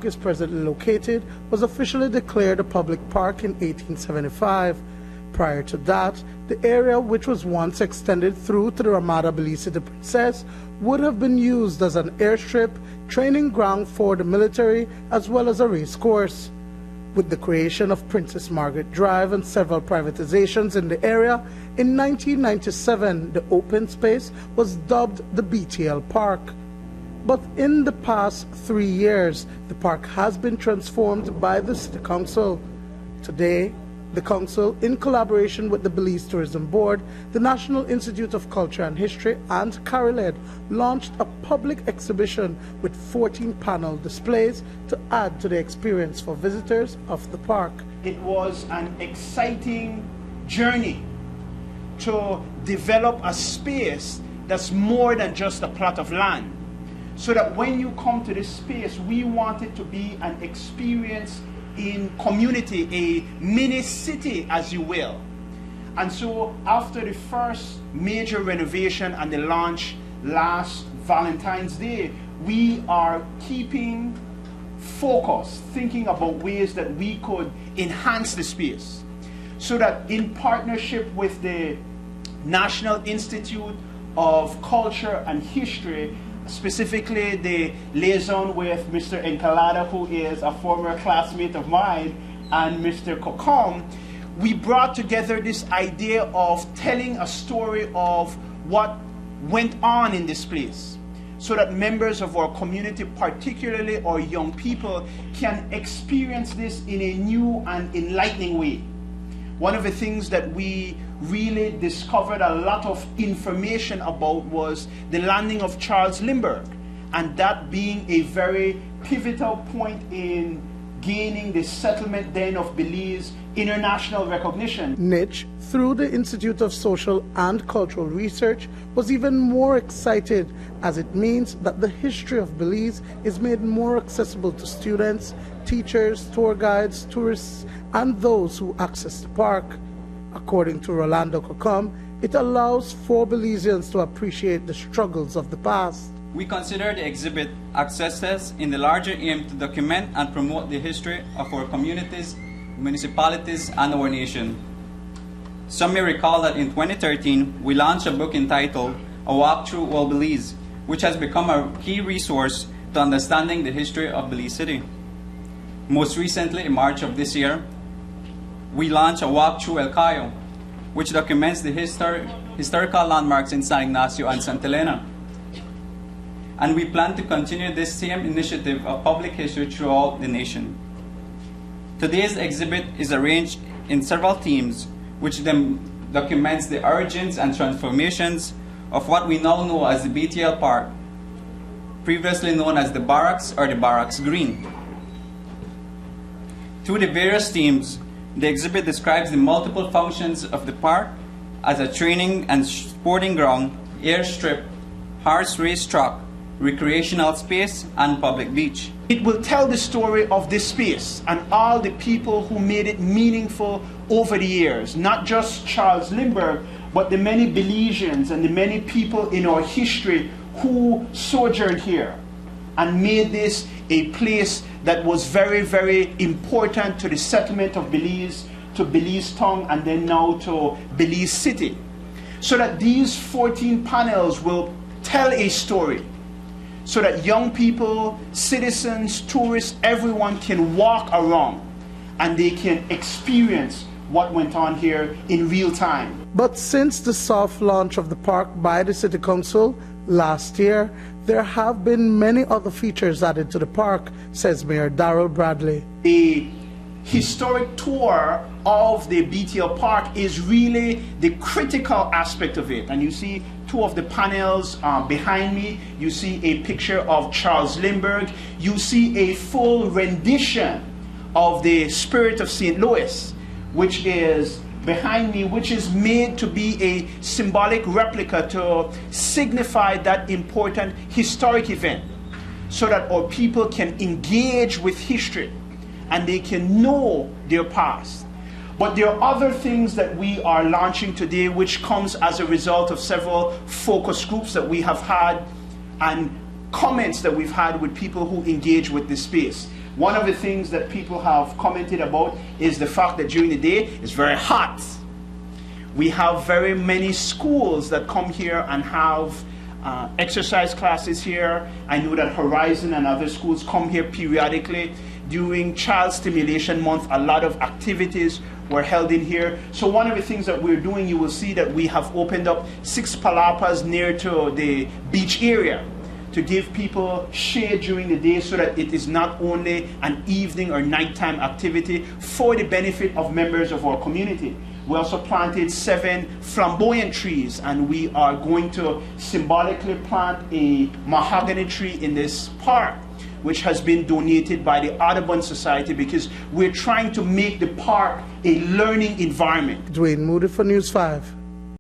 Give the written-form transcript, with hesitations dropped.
is presently located was officially declared a public park in 1875. Prior to that, the area, which was once extended through to the Ramada Belize City Princess, would have been used as an airstrip, training ground for the military, as well as a race course. With the creation of Princess Margaret Drive and several privatizations in the area, in 1997 the open space was dubbed the B.T.L Park. But in the past 3 years, the park has been transformed by the City Council. Today, the Council, in collaboration with the Belize Tourism Board, the National Institute of Culture and History, and CARILED, launched a public exhibition with 14 panel displays to add to the experience for visitors of the park. It was an exciting journey to develop a space that's more than just a plot of land. So that when you come to this space, we want it to be an experience in community, a mini city, as you will. And so after the first major renovation and the launch last Valentine's Day, we are keeping focus, thinking about ways that we could enhance the space. So that in partnership with the National Institute of Culture and History, specifically the liaison with Mr. Encalada, who is a former classmate of mine, and Mr. Kokom, we brought together this idea of telling a story of what went on in this place, so that members of our community, particularly our young people, can experience this in a new and enlightening way. One of the things that we really discovered a lot of information about was the landing of Charles Lindbergh, and that being a very pivotal point in gaining the settlement then of Belize international recognition. Niche, through the Institute of Social and Cultural Research, was even more excited, as it means that the history of Belize is made more accessible to students, teachers, tour guides, tourists, and those who access the park. According to Rolando Kokom, it allows for Belizeans to appreciate the struggles of the past. We consider the exhibit accesses in the larger aim to document and promote the history of our communities, municipalities, and our nation. Some may recall that in 2013, we launched a book entitled A Walk Through Old Belize, which has become a key resource to understanding the history of Belize City. Most recently, in March of this year, we launched A Walk Through El Cayo, which documents the historical landmarks in San Ignacio and Santa Elena. And we plan to continue this same initiative of public history throughout the nation. Today's exhibit is arranged in several themes, which documents the origins and transformations of what we now know as the B.T.L Park, previously known as the Barracks or the Barracks Green. Through the various themes, the exhibit describes the multiple functions of the park as a training and sporting ground, airstrip, horse race track, recreational space, and public beach. It will tell the story of this space and all the people who made it meaningful over the years. Not just Charles Lindbergh, but the many Belizeans and the many people in our history who sojourned here and made this a place that was very, very important to the settlement of Belize, to Belize Town, and then now to Belize City. So that these 14 panels will tell a story, so that young people, citizens, tourists, everyone can walk around and they can experience what went on here in real time. But since the soft launch of the park by the City Council last year, there have been many other features added to the park, says Mayor Darrell Bradley. The historic tour of the B.T.L Park is really the critical aspect of it. And you see two of the panels behind me. You see a picture of Charles Lindbergh. You see a full rendition of the Spirit of St. Louis, which is behind me, which is made to be a symbolic replica to signify that important historic event, so that our people can engage with history and they can know their past. But there are other things that we are launching today, which comes as a result of several focus groups that we have had and comments that we've had with people who engage with this space. One of the things that people have commented about is the fact that during the day it's very hot. We have very many schools that come here and have exercise classes here. I know that Horizon and other schools come here periodically. During Child Stimulation Month, a lot of activities were held in here. So one of the things that we're doing, you will see that we have opened up 6 palapas near to the beach area to give people shade during the day so that it is not only an evening or nighttime activity for the benefit of members of our community. We also planted 7 flamboyant trees, and we are going to symbolically plant a mahogany tree in this park, which has been donated by the Audubon Society, because we're trying to make the park a learning environment. Dwayne Moody for News 5.